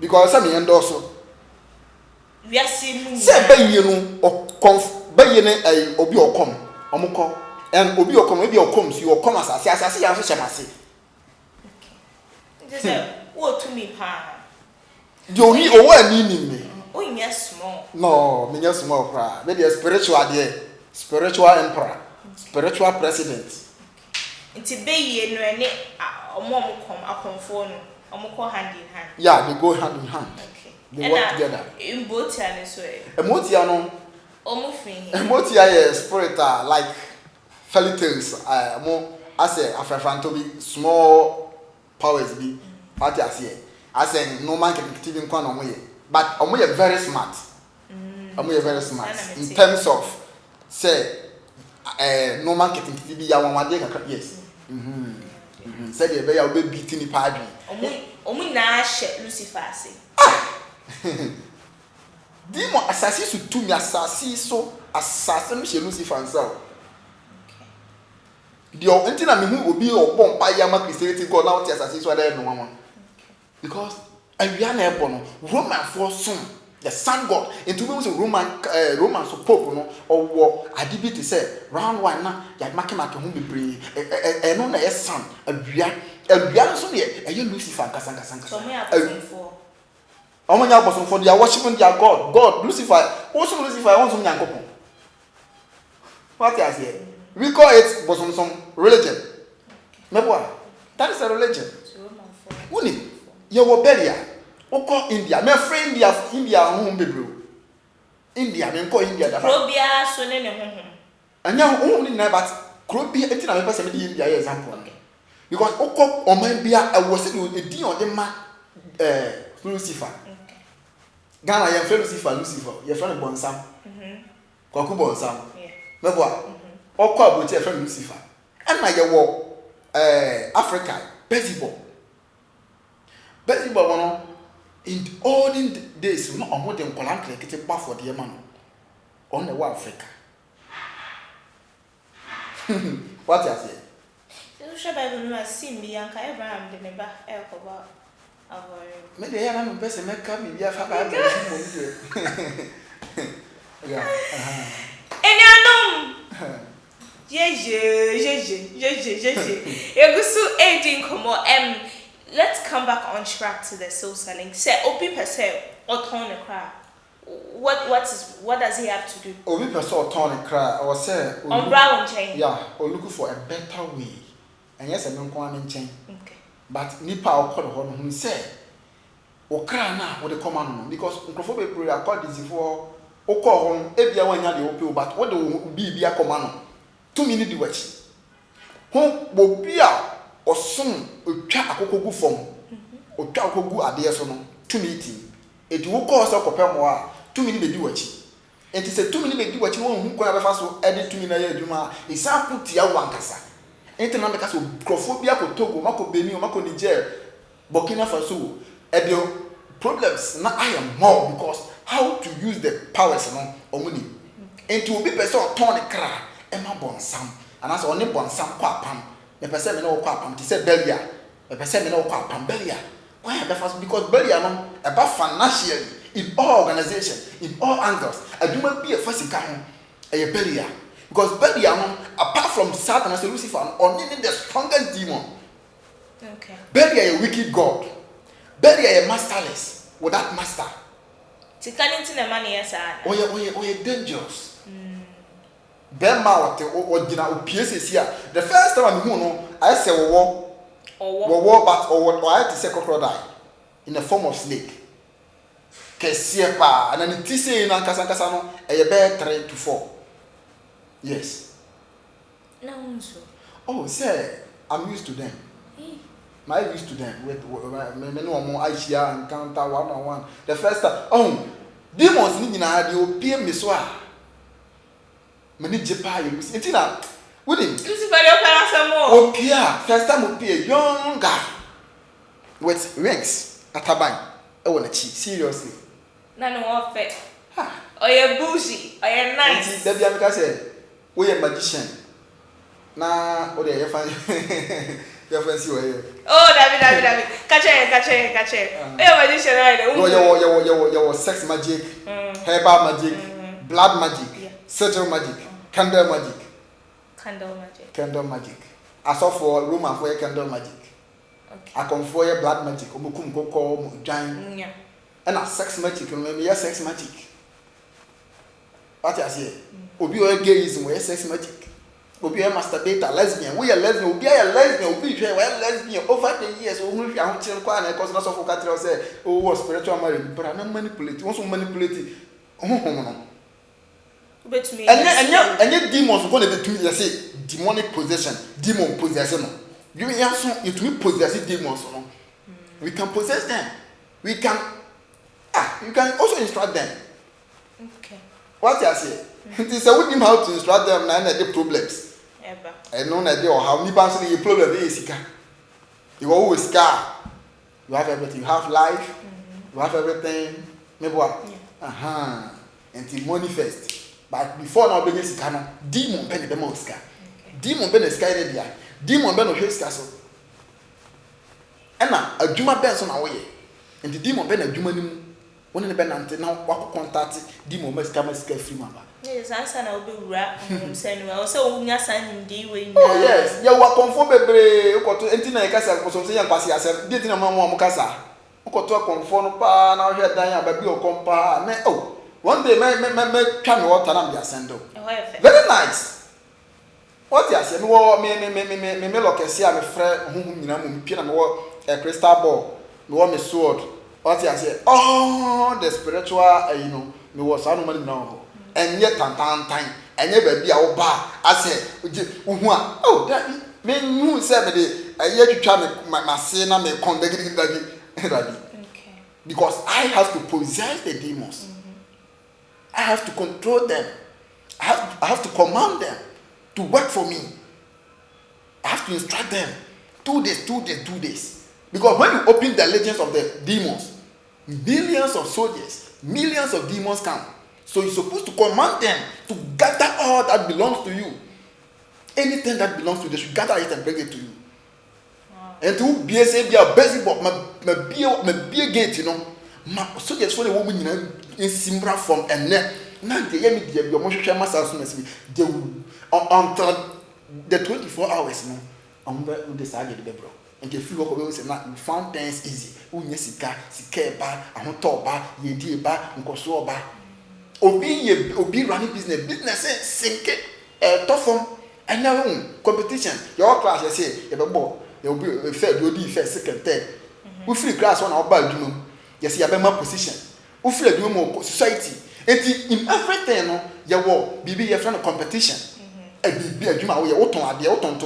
Speaker 2: Because some endorse.
Speaker 1: We are seeing
Speaker 2: say bayi no o bayi ne obi okom omukọ and obi okom obi okom so you come asase ya so hyemase
Speaker 1: just say what to me pa
Speaker 2: the only owo ani ni me
Speaker 1: oh you small
Speaker 2: no me just small pra be the spiritual there spiritual emperor spiritual president
Speaker 1: nti be ye no ene omo akonfo no omo hand in hand
Speaker 2: yeah they go hand in hand
Speaker 1: okay
Speaker 2: they work together
Speaker 1: in both and so
Speaker 2: emotia no
Speaker 1: omo fin
Speaker 2: emotia is spirit like fairy tales mo as a afrafanto bi small powers bi party as in no man can active in no way but omo very smart omo very smart in terms of say no man can active ya wanwade kakra yes say dey be ya be beat ni padri
Speaker 1: omo na she Lucifer say
Speaker 2: Dimo asasi su tumi asasi so asase no she Lucifer nsa dio entina me hu obi obom pa ya ma Christianity God now ti asasi so ada no mama because awia na ebo no Roman for some the sun god into we say Roman so pope no owo adibiti say round one na ya make hu bebre no na yes sun awia so ne Lucifer kasa
Speaker 1: so me apostle
Speaker 2: Omonya bosom for they are worshiping their God. God, Lucifer. Also Lucifer wants some yankopon. What is here? We call it bosom some religion. Mebwa. That is a religion. Uni. You wo beria. Oko India. Me friend India home bebro. India me call India da.
Speaker 1: Krobia so ne honhom.
Speaker 2: Anya home ni na but krobia enti na me person me India example. Because oko oman bia e wo se di on the ma Lucifer. Ghana your friend Lucifer, your friend Bonsam. Kwaku Bonsam. Meboa. Okwa abochi your friend Lucifer. And na your Africa, Bezibo. Bezibo no in olden days no omo dem kolan kete ba for the man on the Africa. What you say?
Speaker 1: You should Bible no see me Yanka Abraham de meba e ko ba
Speaker 2: me dey na me person make me bia fa ba mo yeah
Speaker 1: Enyanum jeje egusu edin komo let's come back on track to the soul selling say obi person oton the cry what does he have to do
Speaker 2: obi person oton the cry or say
Speaker 1: on brown chain
Speaker 2: yeah or looking for a better way and yes I don't want chain
Speaker 1: okay
Speaker 2: but nipa okoro ho no say okra na wo de command no because nkrofo be pray accord this for okọ ho ebia wanya de ope but wo de bibia command no to me ni di wachi ho bobia osom otwa akokogu fom otwa akokogu ade so no to me ti eti wo call so kopem wo a to me ni be di wachi enti se to me ni be di wachi wo hu kwa be fa so edi to me na ya adwuma isa putia wankasa enti na meka so nkrofobia ko Togo mako Benin mako Niger Burkina Faso the problems na I am more because how to use the powers no omuni enti obi person turn the cra e ma bonsam ana so oni bonsam kwa pam me person me no kwa pam ti say belia me person me no kwa pam belia why be fast because belia no about financially in all organization in all angles aduma bi e fasika ho e belia because belia no apart from Satan and Lucifer only the strongest demon
Speaker 1: okay
Speaker 2: belia a wicked god belia a masterless without master
Speaker 1: tikani ntina mani yesa
Speaker 2: oye dangerous them ma what gina opiesesia the first time I hu no I say wo but or I to say crocodile in the form of snake kesie pa and then ti say na kasa no e be 3 to 4 yes
Speaker 1: na unso
Speaker 2: oh say I'm used to them my used to them with me no more Aisha encounter one on one the first time oh demons ni nyina de opie me so a me ni jepa you see ntina wouldn't
Speaker 1: Lucifer your parasamo
Speaker 2: opia first time opie young guy with rings ataban e wona chi seriously
Speaker 1: na no ofe ha oye bougie oye nice
Speaker 2: da bia me ka say we magician na o de ye fan your fancy way.
Speaker 1: Oh, David. Catch it. Oh, magician, right?
Speaker 2: Your sex magic, herbal magic, blood magic, sigil magic, candle magic. Candle magic. Asofo Roman for candle magic.
Speaker 1: Okay.
Speaker 2: Akonfo blood magic. Omukum koko giant.
Speaker 1: Yeah.
Speaker 2: And a sex magic. Remember sex magic. What I say? Obi o gayism we sex magic. Obi a masturbator lesbian. We are lesbian. Obi a lesbian. Obi we are lesbian. Over the years, we have ahun chire kwa na cause na so for katro say oh spiritual marriage. But I not manipulate. Once we manipulate. And yet demons go to the say demonic possession, demon possession. You possess demons. We can possess them. You can also instruct them.
Speaker 1: Okay.
Speaker 2: What I say? It is a with him how to instruct them and the problems.
Speaker 1: Ever.
Speaker 2: I know that they how many person your problem is. You always scar. You have everything. You have life. You have everything. Maybe what?
Speaker 1: Yeah.
Speaker 2: Until manifest. But before now, being sikano, demon ben the most scar. Demon ben the sky there. Demon ben no scar so. Ena adwuma ben so na wo ye. Nti demon ben adwuma nim. Woni ne ben nante na wako contact demon ma scar free mama.
Speaker 1: Yes, answer na obi wura say no. O say o nya san ndi we nya.
Speaker 2: Oh yes, ya wa confirm bebre ukoto enti na yekasa ko so say yan kwase asem. Di enti na mama mo kasa. Ukoto confirm no pa na hwe dan ya ba bi o kompa na oh. One day, me come water and be ascendo. Very nice. What you say? Me look and see I'm a friend whom you know, a crystal ball, me want me sword. What you say? Oh, the spiritual, me was animal now. And yet, time, and yet, baby, our bar. I say, oh, that me knew 70. I yet to try my sin and me convicted because I have to possess the demons. I have to control them. I have to command them to work for me. I have to instruct them. 2 days. Because when you open the legends of the demons, millions of soldiers, millions of demons come. So you're supposed to command them to gather all that belongs to you. Anything that belongs to you, they should gather it and bring it to you. Wow. And to be a busy boy, be a gate, soldiers for the woman in Simbra from and net. Now they hear me, they will until the 24 hours. No, I'm decided to bro. And if you walk away, say, "Now you found things easy. Unyesika, sikeba, ahotoba, yediba, unkosoba." Obi running business sink tough and now competition. Your class, I say, you will be fair, you'll be first, second, third. We free class on our bad, yes, you have a position. We free do more society. And in everything, you will be a friend of competition. And be a Juma, we are autumn, the autumn,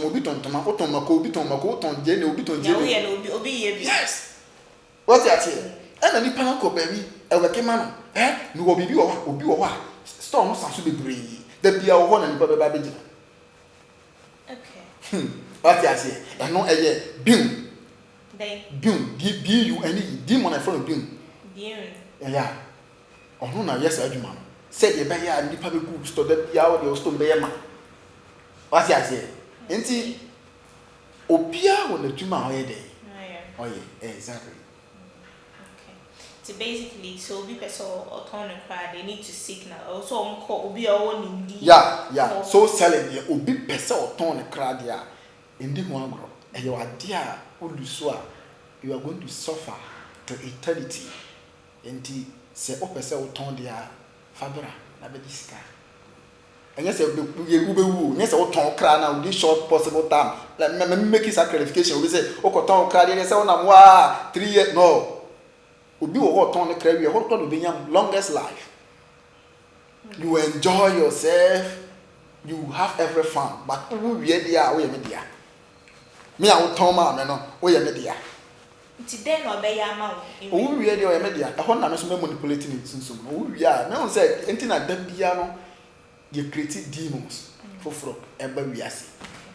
Speaker 2: yes. What's that here? And any panel baby, a working man, you will be what? Storm sounds be brave. There be our one and baby.
Speaker 1: Okay.
Speaker 2: What's that here? And no, a year, boom. Boom, give you any demon in front of boom. Yeah. Oh no, yes, I do, man. Said you buy a nipa be good store that yaw your stone bear man. What's that say? Enti Opia when the Juma day. Oh yeah, exactly.
Speaker 1: Okay. So basically, so be person or turn and cry, they need to seek now. Also on call Obi or Nindi.
Speaker 2: Yeah. So selling the Obi person or turn and cry there. Indi one grow. And you are dear, you are going to suffer to eternity. Enti se opese oton dia fabra na be disika enye se ube nye se oton kra na within short possible time like me make it clarification we say okoton kra dia se una wa 3 years no obi wo oton kra wi ho to be yam longest life. You enjoy yourself, you have every fun, but who we dia we me dia me a oton ma me no we me dia
Speaker 1: today no be ya ma
Speaker 2: o wi e dey o media e ho na me so me manipulating it so no o wi a me won say enti na da bia no ye create demons for e ba wi ase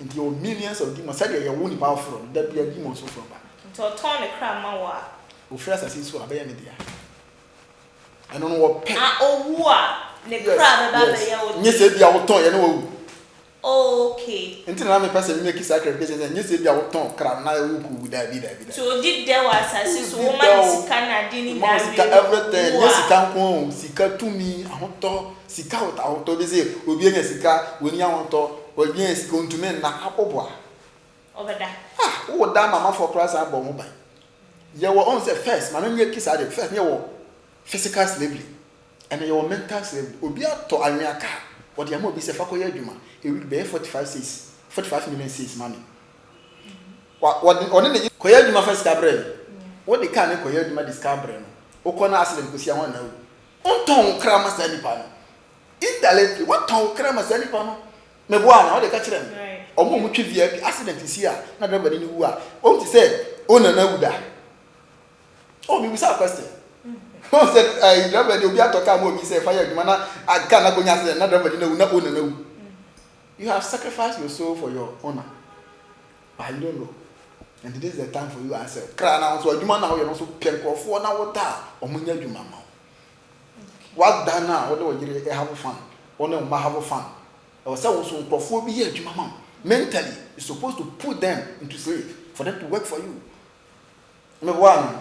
Speaker 2: enti o millions of demons say ye wo ni ba from da bia demons for ba
Speaker 1: to turn the crowd ma wa
Speaker 2: o frasa say so abeya media I don't know what pet
Speaker 1: o wu a the crowd ba be ya o
Speaker 2: nye se bia wo ton ye no wo
Speaker 1: okay
Speaker 2: enti na me person make sacrifice say nye se bia wo ton kra na wo ku da bi
Speaker 1: so did there was assist woman sika na di ni na
Speaker 2: sika everything nye sika nko sika tumi ahoto sika ahoto be say obi enya sika woni ahoto yes going to men na aboboa
Speaker 1: over that.
Speaker 2: Who da mama for class abo mo ban. You were on say first, man you kiss at the first you were physical slavery and you were mental slavery. Obi ato anwaka what the be say fakoye adwuma. He will be 45 million says money. What on the koye adwuma first cabre. What the can koye adwuma discover no. Okona accident ko sia won na. On ton krama sa nipa no. Indirectly what ton krama sa nipa no. Me boa na what the catch them. Omo mu twi via accident is here na driver ni wu a. O ti say o na na wuda. Oh, me without question. Who said I driver dey obi atoka mo bi say fire adwuma na aka na go nya accident na driver ni na wu na o na na wu. You have sacrificed your soul for your honor. But you don't know. And this is the time for you to answer. Cry now, so you man now you also pen for now what or munya you mama. What done now? What do you have fun? Or no have fun? Or so for be here, mama. Mentally, you're supposed to put them into slave for them to work for you. Me one.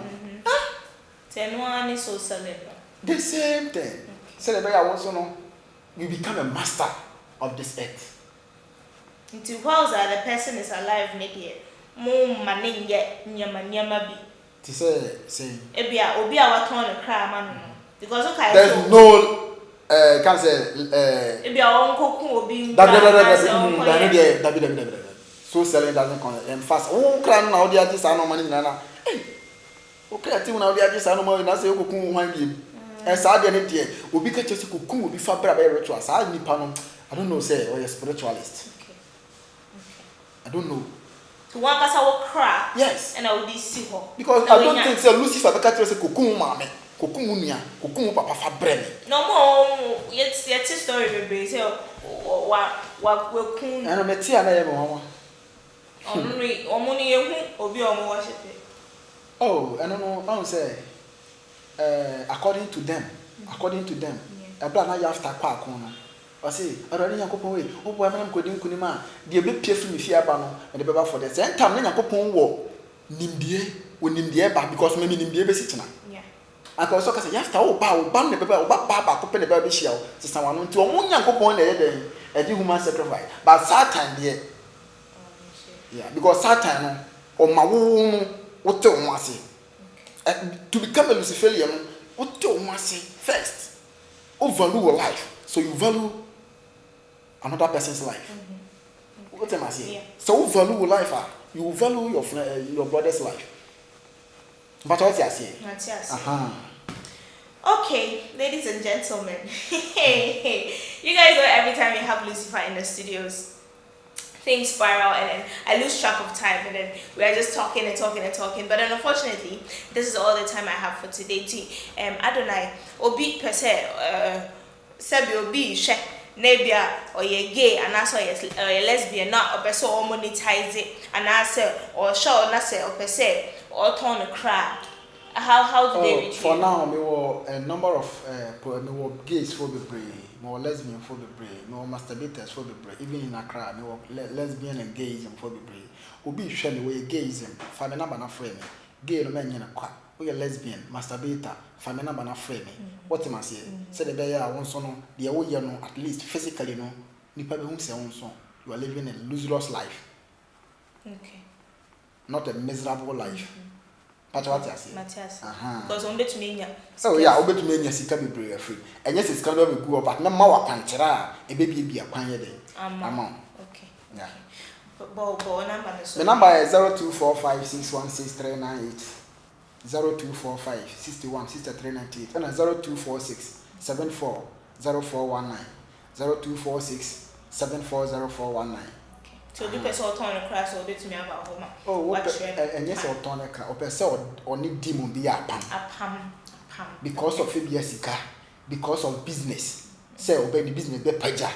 Speaker 1: Ten one is so celebrate.
Speaker 2: The same thing. Celebrate also know you become a master of this earth.
Speaker 1: Into whilst the person is alive, maybe more money yet nyama bi.
Speaker 2: To say.
Speaker 1: Ebia obi a waton the cry man because okay.
Speaker 2: There's no can't say
Speaker 1: ebia onkoku obi.
Speaker 2: So selling doesn't come and fast. Oh, cry now the artist are no money nana. Hey, okay, I think now the artist are no money. Na say okoku wan bi. And sad any day obi ka chese koku obi fa bra be ritual. Sad nipa no I don't know say or a spiritualist. I don't know.
Speaker 1: To one person will cry.
Speaker 2: Yes.
Speaker 1: And I will be see her.
Speaker 2: Because I don't think say Lucifer be catch say kokum mama, kokum nia, kokum papa fa bre me.
Speaker 1: No more yet story be say wa kun.
Speaker 2: And me tia na ye mama.
Speaker 1: Only omuni ehu obi omo worship.
Speaker 2: Oh, I don't know. I say according to them. Abra na ya after kwa kono. I say, I don't know way. Oh, boy, I'm going to ma. The big piece me fear bano and the baba for the same time. Then I go war. Nimdie, when Nimdie back because maybe Nimdie be sitting.
Speaker 1: Yeah.
Speaker 2: I can also say, you have to bow, ban the baba, baba, open the baby shell to someone to a moon young couple in the head and do human sacrifice. But Satan, dear. Yeah, because Satan or my womb, what to say. To become a Luciferian, what to say first. Oh, value life. So you value another person's life. What am I saying?
Speaker 1: Yeah.
Speaker 2: So value life, you value your brother's life. But what you saying?
Speaker 1: Okay, ladies and gentlemen, you guys know every time you have Lucifer in the studios, things spiral and I lose track of time and then we are just talking. But then unfortunately, this is all the time I have for today. Adonai, obi per se, Sebi obi she. Nebia or ye gay and also a lesbian not or person or monetize it and answer or show or say or per se or turn a crowd. How do they reach
Speaker 2: for now we were a number of gays for the brain, more lesbian for the brain, more masturbators for the brain, even in Accra, we were lesbian and gayism for the brain. Obi shell away gayism, famina bana frame, gay no man in a quack. We are lesbian, masturbator, famina bana frame. What am I saying? Say the bear one son, the old year no, at least physically no, nipa be say one son. You are living a loser's life.
Speaker 1: Okay.
Speaker 2: Not a miserable life. But what I say?
Speaker 1: Matthias. Because on bet me.
Speaker 2: Oh yeah, obey to me sika be brave free. And yes, it's going to be good, but no more canchera, a baby be a quanya day.
Speaker 1: Okay. Yeah.
Speaker 2: The number is 0245616398. 0245616398 and 0246740419 0246740419.
Speaker 1: So the person turn across or bit me about home.
Speaker 2: Oh, what and yes, or turn a crowd or person or need demon be a pam. Because of Fibiasica, because of business. Say obey the business be paja,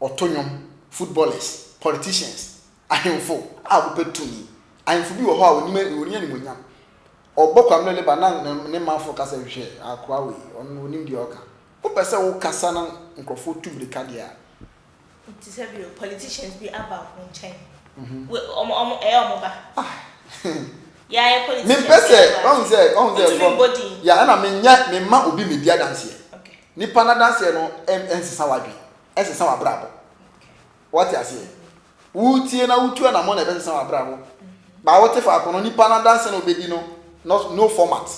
Speaker 2: autonomous footballers, politicians. I am for I will pay to me. I am for you how we need or Boko Amele Banan, name man for Casa share, Aquawi, on New York. Who person will Cassana and Crawford to the Cadia?
Speaker 1: To say politicians be about one chain. Yeah, politicians.
Speaker 2: Yeah, and I mean, yet, me ma will be media dance here.
Speaker 1: Okay.
Speaker 2: Nipana dance here, no, and Sawadi, as a Sawa Bravo. What you say? Uti na utu na mo na be say abrabo. Ba what if akono nipa na dance na obedi no format.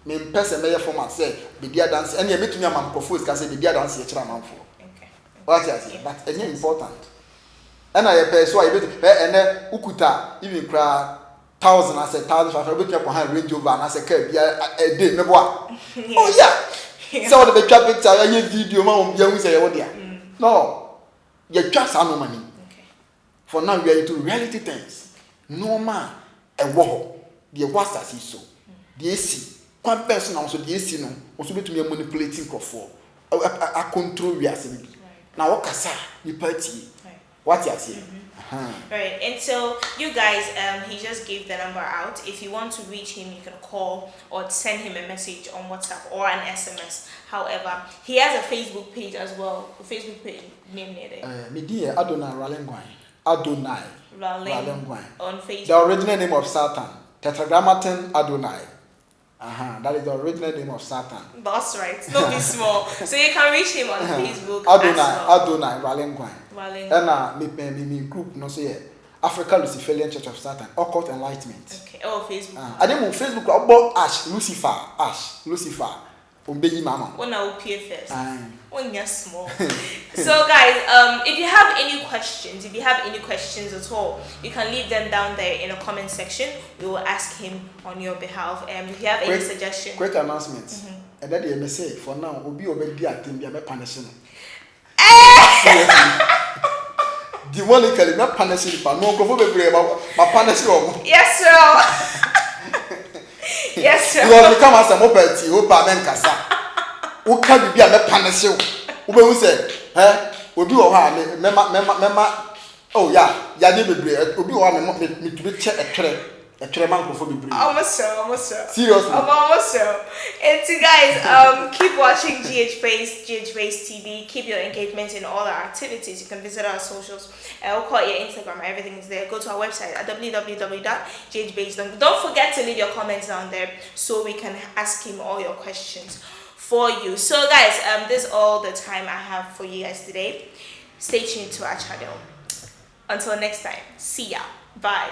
Speaker 2: Me person me format say be dia dance and e metumi am propose can say be dia dance e kira manfo. Okay. What you say? But it's important. And I pay so I bet and ukuta even cry 1,000 I say 1,500 bet you can range over and I say care a day me boa. Oh yeah. So the picture picture video man you say what there. No. You just have no money. Okay. For now we are into reality things. Normal a war. The was as so. The AC. One person also the AC no. Also bet me manipulating for. I control we are saying. Now what kasa you party. What you say?
Speaker 1: Right, and so you guys, he just gave the number out. If you want to reach him, you can call or send him a message on WhatsApp or an SMS. However, he has a Facebook page as well. A Facebook page name there.
Speaker 2: Me dear Adonai Ralengwan. Adonai Ralengwan.
Speaker 1: On Facebook.
Speaker 2: The original name of Satan. Tetragrammaton Adonai. That is the original name of Satan.
Speaker 1: That's right. Don't be small. So you can reach him on Facebook.
Speaker 2: Adonai Ralengwan. And me group no say Africa Luciferian Church of Satan, Occult Enlightenment.
Speaker 1: Okay. Oh, Facebook.
Speaker 2: I didn't Facebook about Lucifer. Umbeji mama.
Speaker 1: When I will pay first. When you're small. So guys, if you have any questions at all, you can leave them down there in the comment section. We will ask him on your behalf. If you have any suggestions.
Speaker 2: Quick announcement. And then the message for now will be already at him. Be a punishing. Demonically, not punishing, but no go but punishing.
Speaker 1: Yes, sir. Yes, sir.
Speaker 2: You will become as a moped, you will men cassa. Who can be a punishing? Who will say, will be a memma. Oh, yeah, Yadi will be one me to be check a treman before we bring.
Speaker 1: Almost so.
Speaker 2: Seriously.
Speaker 1: Almost so. And so guys, keep watching GH Base TV. Keep your engagement in all our activities. You can visit our socials. I'll call your Instagram. Everything is there. Go to our website at www.ghbase.com. Don't forget to leave your comments down there so we can ask him all your questions for you. So guys, this is all the time I have for you guys today. Stay tuned to our channel. Until next time, see ya. Bye.